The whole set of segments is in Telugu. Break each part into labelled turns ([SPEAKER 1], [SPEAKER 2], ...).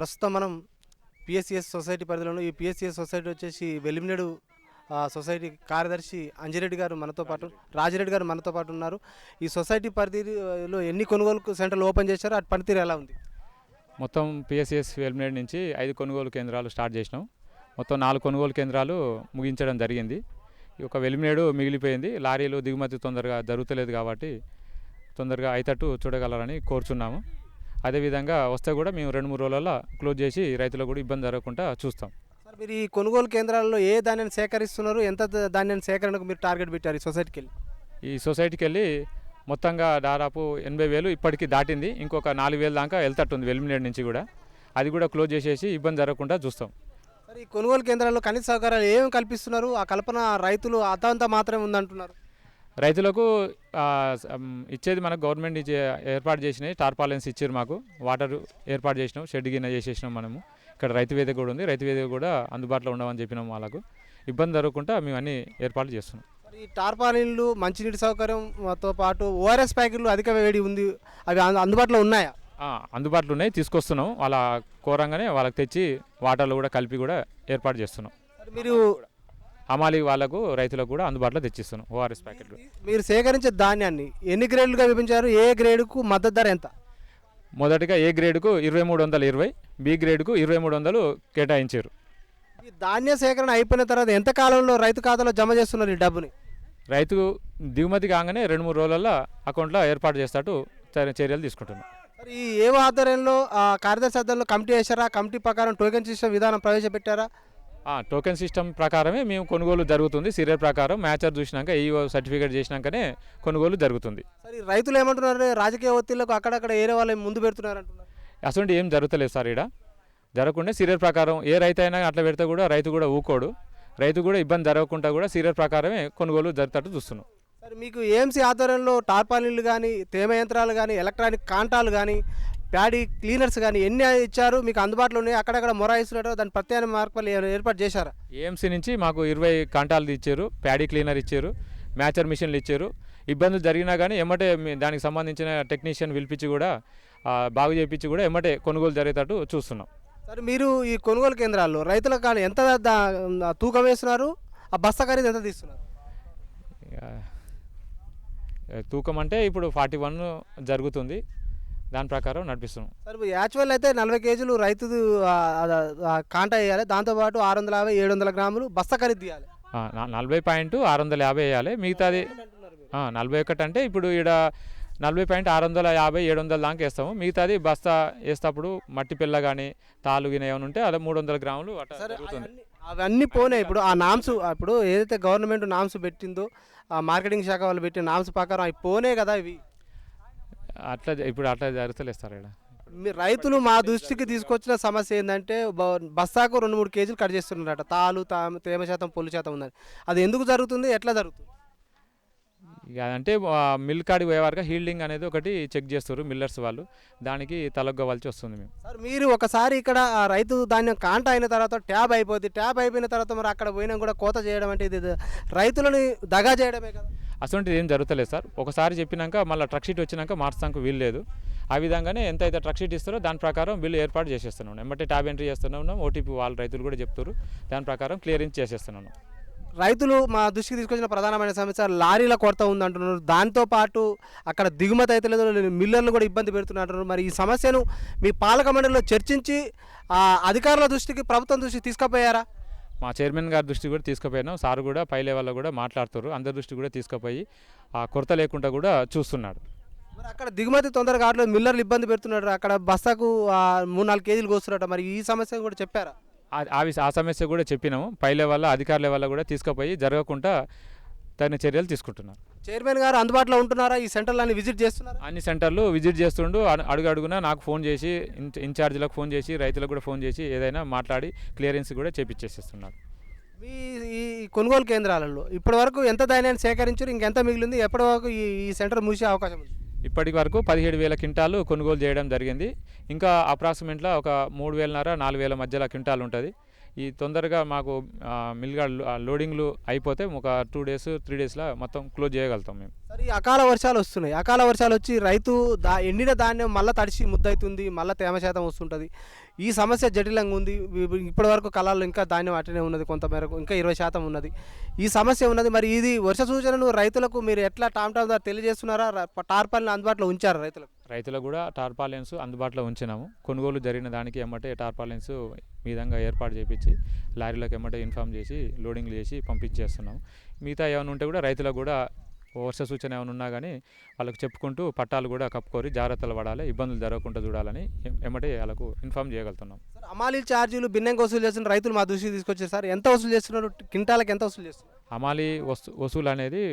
[SPEAKER 1] ప్రస్తుతం మనం పిఎస్సిఎస్ సొసైటీ పరిధిలోను ఈ పిఎస్సిఎస్ సొసైటీ వచ్చేసి వెలిమినేడు సొసైటీ కార్యదర్శి అంజిరెడ్డి గారు మనతో పాటు రాజిరెడ్డి గారు మనతో పాటు ఉన్నారు. ఈ సొసైటీ పరిధిలో ఎన్ని కొనుగోలు సెంటర్లు ఓపెన్ చేశారో అటు పనితీరు ఎలా ఉంది?
[SPEAKER 2] మొత్తం పిఎస్సిఎస్ వెల్మినేడ్ నుంచి 5 కొనుగోలు కేంద్రాలు స్టార్ట్ చేసినాం. మొత్తం 4 కొనుగోలు కేంద్రాలు ముగించడం జరిగింది. ఈ ఒక వెల్మినేడు మిగిలిపోయింది. లారీలు దిగుమతి తొందరగా జరుగుతలేదు కాబట్టి తొందరగా అయ్యేటట్టు చూడగలరని కోరుచున్నాము. అదేవిధంగా వస్తే కూడా మేము 2-3 రోజులలో క్లోజ్ చేసి రైతులకు కూడా ఇబ్బంది జరగకుండా చూస్తాం.
[SPEAKER 1] సార్, మీరు ఈ కొనుగోలు కేంద్రాల్లో ఏ ధాన్యాన్ని సేకరిస్తున్నారు? ఎంత ధాన్యాన్ని సేకరణకు మీరు టార్గెట్ పెట్టారు ఈ సొసైటీకి వెళ్ళి?
[SPEAKER 2] ఈ సొసైటీకి వెళ్ళి మొత్తంగా దాదాపు 80,000 ఇప్పటికీ దాటింది. ఇంకొక 4,000 దాకా వెళ్తట్టుంది వెల్మినేడ్ నుంచి కూడా. అది కూడా క్లోజ్ చేసేసి ఇబ్బంది జరగకుండా చూస్తాం.
[SPEAKER 1] సార్, ఈ కొనుగోలు కేంద్రాల్లో కనీస సౌకర్యాలు ఏమి కల్పిస్తున్నారు? ఆ కల్పన రైతులు అంత మాత్రమే ఉందంటున్నారు.
[SPEAKER 2] రైతులకు ఇచ్చేది మనకు గవర్నమెంట్ ఏర్పాటు చేసినాయి. టార్పాలెన్స్ ఇచ్చారు, మాకు వాటర్ ఏర్పాటు చేసినాం, షెడ్ గిన్నె చేసేసినాం. మనము ఇక్కడ రైతు వేదిక కూడా ఉంది. రైతు వేదిక కూడా అందుబాటులో ఉండమని చెప్పినాం. వాళ్ళకు ఇబ్బంది జరగకుండా మేము అన్ని ఏర్పాట్లు చేస్తున్నాం.
[SPEAKER 1] ఈ టార్పాలిన్లు, మంచినీటి సౌకర్యంతో పాటు ఓఆర్ఎస్ ప్యాకెట్లు అధిక వేడి ఉంది, అవి అందుబాటులో ఉన్నాయా?
[SPEAKER 2] అందుబాటులో ఉన్నాయి, తీసుకొస్తున్నాం. వాళ్ళ కోరంగానే వాళ్ళకి తెచ్చి వాటర్లో కూడా కలిపి కూడా ఏర్పాటు చేస్తున్నాం.
[SPEAKER 1] మీరు
[SPEAKER 2] హమాలి వాళ్ళకు రైతులకు కూడా అందుబాటులో తెచ్చిస్తున్నాం ఓఆర్ఎస్ ప్యాకెట్లు.
[SPEAKER 1] మీరు సేకరించే ధాన్యాన్ని ఎన్ని గ్రేడ్లుగా విభజించారు? ఏ గ్రేడ్కు మద్దతు ధర ఎంత?
[SPEAKER 2] మొదటిగా ఏ గ్రేడ్కు 2320, బి గ్రేడ్కు 2300 కేటాయించారు.
[SPEAKER 1] ఈ ధాన్య సేకరణ అయిపోయిన తర్వాత ఎంత కాలంలో రైతు ఖాతాలో జమ చేస్తున్నారు ఈ డబ్బుని?
[SPEAKER 2] రైతు దిగుమతి కాగానే 2-3 రోజులలో అకౌంట్లో ఏర్పాటు చేస్తూ చర్యలు తీసుకుంటున్నాం.
[SPEAKER 1] మరి ఈ ఏవో ఆధ్వర్యంలో కార్యదర్శి ఆధ్వర్యంలో కమిటీ వేశారా? కమిటీ ప్రకారం టోకెన్ సిస్టమ్ విధానం ప్రవేశపెట్టారా?
[SPEAKER 2] టోకెన్ సిస్టమ్ ప్రకారమే మేము కొనుగోలు జరుగుతుంది. సీరియల్ ప్రకారం మ్యాచర్ చూసినాక ఈఓ సర్టిఫికేట్ చేసినాకనే కొనుగోలు జరుగుతుంది.
[SPEAKER 1] సరే, రైతులు ఏమంటున్నారు? రాజకీయ ఒత్తిళ్లకు అక్కడక్కడ ఏరే వాళ్ళు ముందు పెడుతున్నారు అంటున్నారు.
[SPEAKER 2] అసలు ఏం జరుగుతలేదు సార్. ఇక్కడ జరగకుండా సీరియల్ ప్రకారం ఏ రైతు అయినా అట్లా పెడితే కూడా రైతు కూడా ఊకోడు. రైతు కూడా ఇబ్బంది జరగకుండా కూడా సీరియల్ ప్రకారమే కొనుగోలు జరుగుతట్టు చూస్తున్నాం.
[SPEAKER 1] సరే, మీకు ఏఎంసీ ఆధ్వర్యంలో టార్పాలిన్లు కానీ, తేమ యంత్రాలు కానీ, ఎలక్ట్రానిక్ కాంటాలు కానీ, ప్యాడీ క్లీనర్స్ కానీ ఎన్ని ఇచ్చారు? మీకు అందుబాటులో ఉన్నాయి? అక్కడక్కడ మొరాయిస్తున్నట్టు దాని ప్రత్యేక మార్పులు ఏర్పాటు చేశారా?
[SPEAKER 2] ఏఎంసీ నుంచి మాకు 20 కాంటాలు ఇచ్చారు, ప్యాడీ క్లీనర్ ఇచ్చారు, మ్యాచర్ మిషన్లు ఇచ్చారు. ఇబ్బందులు జరిగినా కానీ ఎమ్మటే దానికి సంబంధించిన టెక్నీషియన్ పిలిపించి కూడా బాగు చేయించి కూడా ఎమ్మటే కొనుగోలు జరిగేటట్టు చూస్తున్నాం.
[SPEAKER 1] సరే, మీరు ఈ కొనుగోలు కేంద్రాల్లో రైతులకు కానీ ఎంత తూకం వేస్తున్నారు? ఆ బస్తా ఖరీదు ఎంత తీస్తున్నారు?
[SPEAKER 2] తూకం అంటే ఇప్పుడు 41 జరుగుతుంది, దాని ప్రకారం నడిపిస్తున్నాం.
[SPEAKER 1] సరే, యాక్చువల్ అయితే 40 కేజీలు రైతు కాంటా వేయాలి, దాంతోపాటు 650-700 గ్రాములు బస్తా ఖరీదు తీయాలి.
[SPEAKER 2] 40.650 వేయాలి. మిగతాది 41 అంటే ఇప్పుడు ఇక్కడ 40.650-700 దాకా వేస్తాము. మిగతాది బస్తా వేసేటప్పుడు మట్టి పిల్ల కానీ తాలు గిన ఏమైనా ఉంటే అలా 300 గ్రాములు అట్లా జరుగుతుంది.
[SPEAKER 1] అవన్నీ పోయినాయి. ఇప్పుడు ఆ నామ్స్, ఇప్పుడు ఏదైతే గవర్నమెంట్ నామ్స్ పెట్టిందో, ఆ మార్కెటింగ్ శాఖ వాళ్ళు పెట్టిన నామ్స్ ప్రకారం అవి పోనే కదా ఇవి.
[SPEAKER 2] ఇప్పుడు అట్లా జరుగుతలేదు సార్. ఇక్కడ
[SPEAKER 1] మీ రైతులు మా దృష్టికి తీసుకొచ్చిన సమస్య ఏంటంటే బస్తాకు 2-3 కేజీలు కట్ చేస్తున్నారట. తాలు తేమ శాతం, పొల్లు శాతం ఉందని. అది ఎందుకు జరుగుతుంది? ఎట్లా జరుగుతుంది?
[SPEAKER 2] ఇక అంటే మిల్ కాడికి పోయేవారుగా హీల్డింగ్ అనేది ఒకటి చెక్ చేస్తారు మిల్లర్స్ వాళ్ళు, దానికి తలగ్గవలసి వస్తుంది. మేము
[SPEAKER 1] సార్, మీరు ఒకసారి ఇక్కడ రైతు ధాన్యం కాంట అయిన తర్వాత ట్యాబ్ అయిపోద్ది. ట్యాబ్ అయిపోయిన తర్వాత మరి అక్కడ పోయినా కూడా కోత చేయడం అంటే ఇది రైతులని దగా చేయడమే కదా.
[SPEAKER 2] అసలు ఏం జరుగుతలేదు సార్. ఒకసారి చెప్పినాక మళ్ళీ ట్రక్ షీట్ వచ్చినాక మార్చడానికి వీలు లేదు. ఆ విధంగానే ఎంత అయితే ట్రక్ షీట్ ఇస్తారో దాని ప్రకారం బిల్లు ఏర్పాటు చేసేస్తున్నాం. ఎమ్మటే ట్యాబ్ ఎంట్రీ చేస్తున్నాం. ఓటీపీ వాళ్ళు రైతులు కూడా చెప్తారు, దాని ప్రకారం క్లియరెన్స్ చేసేస్తున్నాను.
[SPEAKER 1] రైతులు మా దృష్టికి తీసుకొచ్చిన ప్రధానమైన సమస్య లారీల కొరత ఉందంటున్నారు. దాంతోపాటు అక్కడ దిగుమతి అయితే లేదు, మిల్లర్లు కూడా ఇబ్బంది పెడుతున్నారు. మరి ఈ సమస్యను మీ పాలక మండలిలో చర్చించి అధికారుల దృష్టికి, ప్రభుత్వం దృష్టికి తీసుకుపోయారా?
[SPEAKER 2] మా చైర్మన్ గారి దృష్టి కూడా తీసుకుపోయినాం. సార్ కూడా పై లెవెల్లో కూడా మాట్లాడుతారు. అందరి దృష్టి కూడా తీసుకుపోయి ఆ కొరత లేకుండా కూడా చూస్తున్నాడు.
[SPEAKER 1] మరి అక్కడ దిగుమతి తొందరగా కావట్లేదు, మిల్లర్లు ఇబ్బంది పెడుతున్నారు. అక్కడ బస్తాకు 3-4 కేజీలు కోస్తున్నట్ట. మరి ఈ సమస్య కూడా చెప్పారా?
[SPEAKER 2] ఆ సమస్య కూడా చెప్పినాము. పై లెవెల్లో అధికారుల లెవెల్లో కూడా తీసుకుపోయి జరగకుండా తగిన చర్యలు తీసుకుంటున్నారు.
[SPEAKER 1] చైర్మన్ గారు అందుబాటులో ఉంటున్నారా? ఈ సెంటర్లు విజిట్ చేస్తున్నారు?
[SPEAKER 2] అన్ని సెంటర్లు విజిట్ చేస్తుండు. అడుగున నాకు ఫోన్ చేసి, ఇన్ఛార్జీలకు ఫోన్ చేసి, రైతులకు కూడా ఫోన్ చేసి ఏదైనా మాట్లాడి క్లియరెన్స్ కూడా చేపించేసేస్తున్నారు.
[SPEAKER 1] మీ ఈ కొనుగోలు కేంద్రాలలో ఇప్పటి వరకు ఎంత ధాన్యాన్ని సేకరించారు? ఇంకెంత మిగిలింది? ఎప్పటి వరకు ఈ సెంటర్ మూసే అవకాశం ఉంది?
[SPEAKER 2] ఇప్పటి వరకు 17,000 క్వింటాలు కొనుగోలు చేయడం జరిగింది. ఇంకా అప్రాక్సిమేట్గా ఒక 3,500-4,000 మధ్యలో క్వింటాలు ఉంటుంది. ఈ తొందరగా మాకు మిల్గా లోడింగ్లు అయిపోతే ఒక 2 డేస్ 3 డేస్లో మొత్తం క్లోజ్ చేయగలుగుతాం మేము.
[SPEAKER 1] సరే ఈ అకాల వర్షాలు వస్తున్నాయి. అకాల వర్షాలు వచ్చి రైతు ఎండిన ధాన్యం మళ్ళీ తడిసి ముద్దవుతుంది, మళ్ళీ తేమ శాతం వస్తుంటుంది. ఈ సమస్య జటిలంగా ఉంది. ఇప్పటి వరకు కళాల్లో ఇంకా ధాన్యం అటనే ఉన్నది, కొంతమేరకు ఇంకా 20% ఉన్నది. ఈ సమస్య ఉన్నది. మరి ఇది వర్ష సూచనను రైతులకు మీరు ఎట్లా టామ్ ద్వారా తెలియజేస్తున్నారా? టార్పాలిన్ అందుబాటులో ఉంచారా రైతులకు?
[SPEAKER 2] రైతులకు కూడా టార్పాలిన్స్ అందుబాటులో ఉంచినాము. కొనుగోలు జరిగిన దానికి ఎమ్మటే టార్పాలిన్స్ ఈ విధంగా ఏర్పాటు చేయించి లారీలకు ఎమ్మటే ఇన్ఫామ్ చేసి లోడింగ్లు చేసి పంపించేస్తున్నాము. మిగతా ఏమైనా ఉంటే కూడా రైతులకు కూడా వర్ష సూచన ఏమైనా ఉన్నా కానీ వాళ్ళకి చెప్పుకుంటూ పట్టాలు కూడా కప్పుకొని జాగ్రత్తలు పడాలి, ఇబ్బందులు జరగకుండా చూడాలని ఎమ్మటే వాళ్ళకు ఇన్ఫామ్ చేయగలుగుతున్నాం.
[SPEAKER 1] సార్ అమాలీ ఛార్జీలు భిన్నంగా వసూలు చేస్తున్న రైతులు మా దృష్టికి తీసుకొచ్చారు సార్. ఎంత వసూలు చేస్తున్నారు? క్వింటాలకు ఎంత వసూలు చేస్తున్నారు?
[SPEAKER 2] అమాలీ వసూలు అనేది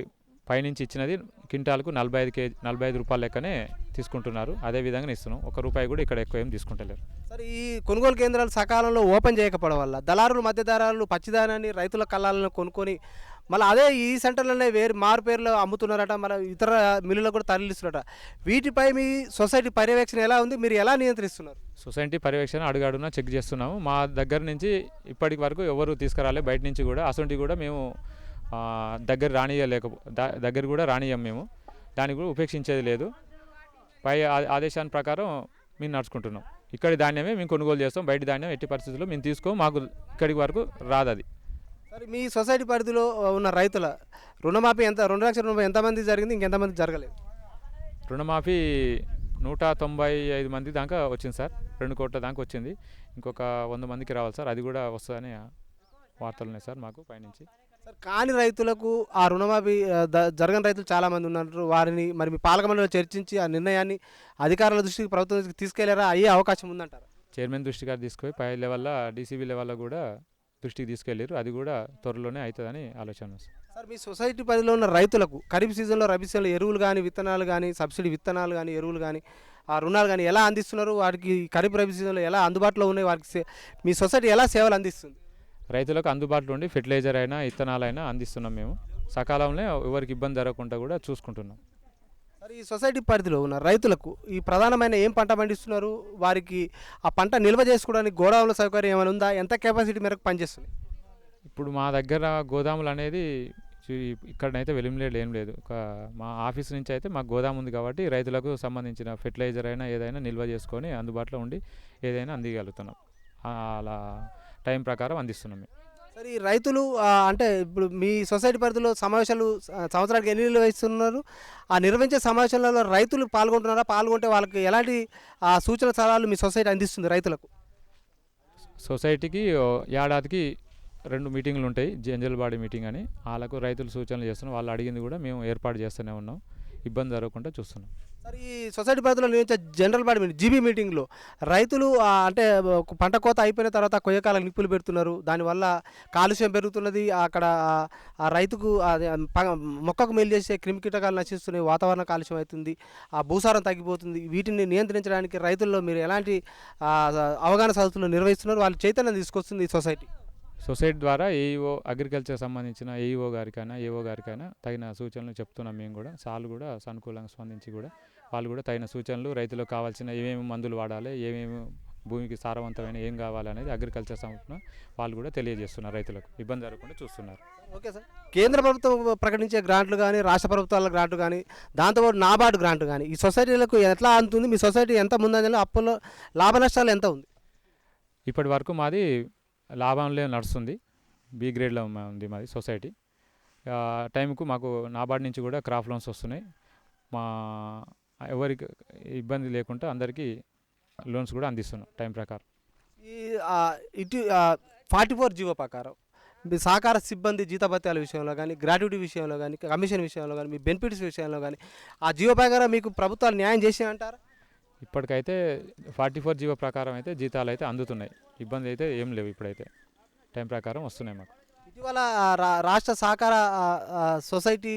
[SPEAKER 2] పైనుంచి ఇచ్చినది క్వింటాల్కు 45 రూపాయల లెక్కనే తీసుకుంటున్నారు. అదే విధంగా ఇస్తున్నాం. ₹1 కూడా ఇక్కడ ఎక్కువ ఏం తీసుకుంటలేరు.
[SPEAKER 1] సరే ఈ కొనుగోలు కేంద్రాలు సకాలంలో ఓపెన్ చేయకపోవడం వల్ల దళారులు మధ్యదారులు పచ్చిదానాన్ని రైతుల కళ్ళాలను కొనుక్కొని మళ్ళీ అదే ఈ సెంటర్లోనే వేరు మారు పేర్లు అమ్ముతున్నారట, మన ఇతర మిల్లులకు కూడా తరలిస్తున్నారట. వీటిపై మీ సొసైటీ పర్యవేక్షణ ఎలా ఉంది? మీరు ఎలా నియంత్రిస్తున్నారు?
[SPEAKER 2] సొసైటీ పర్యవేక్షణ అడుగడుగునా చెక్ చేస్తున్నాము. మా దగ్గర నుంచి ఇప్పటి వరకు ఎవరు తీసుకురాలే, బయట నుంచి కూడా అసొంటి కూడా మేము దగ్గర కూడా రానియం మేము. దానికి కూడా ఉపేక్షించేది లేదు. పై ఆదేశాన్ని ప్రకారం మేము నడుచుకుంటున్నాం. ఇక్కడి ధాన్యమే మేము కొనుగోలు చేస్తాం. బయట ధాన్యం ఎట్టి పరిస్థితుల్లో మేము తీసుకోం. మాకు ఇక్కడి వరకు రాదు అది.
[SPEAKER 1] సరే మీ సొసైటీ పరిధిలో ఉన్న రైతుల రుణమాఫీ ఎంత? 2 లక్షల రుణమాఫీ ఎంతమంది జరిగింది, ఇంకెంతమంది జరగలేదు?
[SPEAKER 2] రుణమాఫీ 195 మంది దాకా వచ్చింది సార్. 2 కోట్ల దాకా వచ్చింది. ఇంకొక 100 మందికి రావాలి సార్. అది కూడా వస్తుందని వార్తలు ఉన్నాయి సార్ మాకు పైనుంచి.
[SPEAKER 1] సార్ కాని రైతులకు ఆ రుణమాఫీ జరగని రైతులు చాలామంది ఉన్నారు. వారిని మరి మీ పాలక మండలిలో చర్చించి ఆ నిర్ణయాన్ని అధికారుల దృష్టికి, ప్రభుత్వం దృష్టికి తీసుకెళ్లారా? అయ్యే అవకాశం ఉందంటారా?
[SPEAKER 2] చైర్మన్ దృష్టికి తీసుకుపోయి పై లెవెల్లో డీసీబీ లెవెల్లో కూడా దృష్టికి తీసుకెళ్ళారు. అది కూడా త్వరలోనే అవుతుందని ఆలోచన.
[SPEAKER 1] సార్ మీ సొసైటీ పరిధిలో ఉన్న రైతులకు ఖరీఫ్ సీజన్లో, రబీ సీజన్లో ఎరువులు కానీ, విత్తనాలు కానీ, సబ్సిడీ విత్తనాలు కానీ, ఎరువులు కానీ, ఆ రుణాలు కానీ ఎలా అందిస్తున్నారు? వారికి ఖరీఫ్ రబీ సీజన్లో ఎలా అందుబాటులో ఉన్నాయి? వారికి మీ సొసైటీ ఎలా సేవలు అందిస్తుంది?
[SPEAKER 2] రైతులకు అందుబాటులో ఉండి ఫెర్టిలైజర్ అయినా విత్తనాలైనా అందిస్తున్నాం మేము. సకాలంలో ఎవరికి ఇబ్బంది జరగకుండా కూడా చూసుకుంటున్నాం.
[SPEAKER 1] సార్ ఈ సొసైటీ పరిధిలో ఉన్న రైతులకు ఈ ప్రధానమైన ఏం పంట పండిస్తున్నారు? వారికి ఆ పంట నిల్వ చేసుకోవడానికి గోడౌన్ల సౌకర్యం ఏమైనా ఉందా? ఎంత కెపాసిటీ మేరకు పనిచేస్తుంది?
[SPEAKER 2] ఇప్పుడు మా దగ్గర గోదాములు అనేది ఇక్కడనైతే వెలిమిలేడు ఏం లేదు. మా ఆఫీస్ నుంచి అయితే మాకు గోదాము ఉంది కాబట్టి రైతులకు సంబంధించిన ఫెర్టిలైజర్ అయినా ఏదైనా నిల్వ చేసుకొని అందుబాటులో ఉండి ఏదైనా అందిగలుగుతున్నాం. అలా టైం ప్రకారం అందిస్తున్నాం మేము.
[SPEAKER 1] సరే ఈ రైతులు అంటే ఇప్పుడు మీ సొసైటీ పరిధిలో సమావేశాలు సంవత్సరానికి ఎన్ని నిర్వహిస్తున్నారు? ఆ నిర్వహించే సమావేశాలలో రైతులు పాల్గొంటున్నారా? పాల్గొంటే వాళ్ళకి ఎలాంటి సూచన సలహాలు మీ సొసైటీ అందిస్తుంది రైతులకు?
[SPEAKER 2] సొసైటీకి ఏడాదికి 2 మీటింగ్లు ఉంటాయి. జనరల్ బాడీ మీటింగ్ అని. వాళ్ళకు రైతులు సూచనలు చేస్తున్నాం. వాళ్ళు అడిగింది కూడా మేము ఏర్పాటు చేస్తూనే ఉన్నాం. ఇబ్బంది జరగకుండా చూస్తున్నాం.
[SPEAKER 1] సరే ఈ సొసైటీ పరిధిలో నిర్వహించే జనరల్ బాడీ మీటింగ్ జీబీ మీటింగ్లో రైతులు అంటే పంట కోత అయిపోయిన తర్వాత కొయ్యకాలకు నిప్పులు పెడుతున్నారు. దానివల్ల కాలుష్యం పెరుగుతున్నది. అక్కడ ఆ రైతుకు మొక్కకు మేలు చేసే క్రిమికీటకాలు నశిస్తున్నాయి. వాతావరణ కాలుష్యం అవుతుంది. ఆ భూసారం తగ్గిపోతుంది. వీటిని నియంత్రించడానికి రైతుల్లో మీరు ఎలాంటి అవగాహన సదస్సులు నిర్వహిస్తున్నారు? వాళ్ళు చైతన్యం తీసుకొస్తుంది ఈ
[SPEAKER 2] సొసైటీ ద్వారా ఏఈఓ అగ్రికల్చర్ సంబంధించిన ఏఈఓ గారికైనా ఏఓ గారికైనా తగిన సూచనలు చెప్తున్నాం. మేము కూడా సార్లు కూడా సానుకూలంగా స్పందించి కూడా వాళ్ళు కూడా తగిన సూచనలు రైతులకు కావాల్సిన ఏమేమి మందులు వాడాలి, ఏమేమి భూమికి సారవంతమైన ఏం కావాలనేది అగ్రికల్చర్ సంబంధించిన వాళ్ళు కూడా తెలియజేస్తున్నారు. రైతులకు ఇబ్బంది జరగకుండా చూస్తున్నారు.
[SPEAKER 1] Okay sir. కేంద్ర ప్రభుత్వం ప్రకటించే గ్రాంట్లు కానీ, రాష్ట్ర ప్రభుత్వాల గ్రాంట్లు కానీ, దాంతోపాటు నాబార్డు గ్రాంట్ కానీ ఈ సొసైటీలకు ఎట్లా అందుతుంది? మీ సొసైటీ ఎంత ముందంజలో అప్పుల్లో లాభ నష్టాలు ఎంత ఉంది?
[SPEAKER 2] ఇప్పటి వరకు మాది లాభంలో నడుస్తుంది. బి గ్రేడ్లో ఉంది మాది సొసైటీ. టైంకు మాకు నాబార్డు నుంచి కూడా క్రాప్ లోన్స్ వస్తున్నాయి. మా ఎవరికి ఇబ్బంది లేకుండా అందరికీ లోన్స్ కూడా అందిస్తున్నాం టైం ప్రకారం.
[SPEAKER 1] ఈ 44 జీవో ప్రకారం మీ సహకార సిబ్బంది జీతభత్యాల విషయంలో కానీ, గ్రాట్యుటీ విషయంలో కానీ, కమిషన్ విషయంలో కానీ, మీ బెనిఫిట్స్ విషయంలో కానీ ఆ జీవో ప్రకారం మీకు ప్రభుత్వాలు న్యాయం చేసాయంటారా?
[SPEAKER 2] ఇప్పటికైతే 44 జీవో ప్రకారం అయితే జీతాలు అయితే అందుతున్నాయి. ఇబ్బంది అయితే ఏం లేవు. ఇప్పుడైతే టైం ప్రకారం వస్తున్నాయి మాకు.
[SPEAKER 1] ఇటీవల రాష్ట్ర సహకార సొసైటీ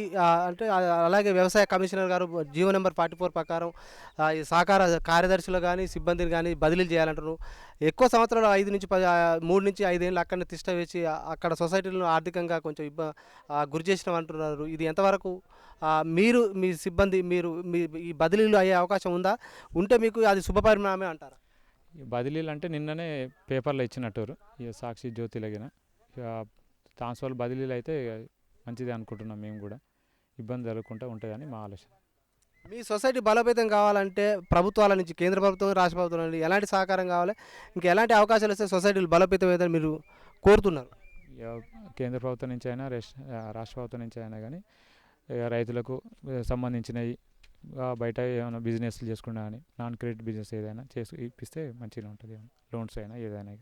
[SPEAKER 1] అంటే అలాగే వ్యవసాయ కమిషనర్ గారు జీవో నెంబర్ 44 ప్రకారం ఈ సహకార కార్యదర్శులు కానీ, సిబ్బందిని కానీ బదిలీలు చేయాలంటారు. ఎక్కువ సంవత్సరాలు 3 నుంచి 5 ఏళ్ళు అక్కడనే తిష్ట వేసి అక్కడ సొసైటీలను ఆర్థికంగా కొంచెం గురి చేసినాం అంటున్నారు. ఇది ఎంతవరకు మీరు మీ సిబ్బంది మీరు ఈ బదిలీలు అయ్యే అవకాశం ఉందా? ఉంటే మీకు అది శుభపరిణామే అంటారా?
[SPEAKER 2] ఈ బదిలీలు అంటే నిన్ననే పేపర్లో ఇచ్చినట్టు ఇక సాక్షి జ్యోతిలగిన ఇక ట్రాన్స్ఫర్ బదిలీలు అయితే మంచిది అనుకుంటున్నాం మేము కూడా, ఇబ్బంది జరగకుండా ఉంటుందని మా ఆలోచన.
[SPEAKER 1] మీ సొసైటీ బలోపేతం కావాలంటే ప్రభుత్వాల నుంచి, కేంద్ర ప్రభుత్వం, రాష్ట్ర ప్రభుత్వం నుండి ఎలాంటి సహకారం కావాలి, ఇంకా ఎలాంటి అవకాశాలు వస్తే సొసైటీలు బలోపేతం అవుతాయని మీరు కోరుతున్నారు?
[SPEAKER 2] ఇక కేంద్ర ప్రభుత్వం నుంచి అయినా రాష్ట్ర ప్రభుత్వం నుంచి అయినా కానీ ఇక రైతులకు సంబంధించినవి బయట ఏమైనా బిజినెస్లు చేసుకున్నా కానీ నాన్ క్రెడిట్ బిజినెస్ ఏదైనా చేసి ఇప్పిస్తే మంచిగా ఉంటుంది, లోన్స్ అయినా ఏదైనా.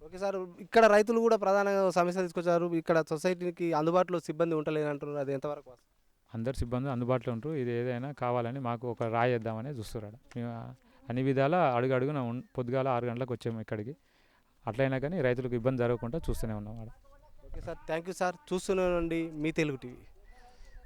[SPEAKER 1] ఓకే సార్, ఇక్కడ రైతులు కూడా ప్రధానంగా సమస్య తీసుకొచ్చారు. ఇక్కడ సొసైటీకి అందుబాటులో సిబ్బంది ఉంటలేదు అంటున్నారు, అది ఎంతవరకు వాస్తవం?
[SPEAKER 2] అందరు సిబ్బంది అందుబాటులో ఉంటారు, ఇది ఏదైనా కావాలని మాకు ఒక రాయి వేద్దామని చూస్తున్నాడు. మేము అన్ని విధాల అడుగున పొద్దుగాల 6 గంటలకు వచ్చాము ఇక్కడికి, అట్లయినా కానీ రైతులకు ఇబ్బంది జరగకుండా చూస్తూనే ఉన్నాం.
[SPEAKER 1] Okay sir, thank you sir. చూస్తూనే ఉండండి మీ తెలుగు టీవీ.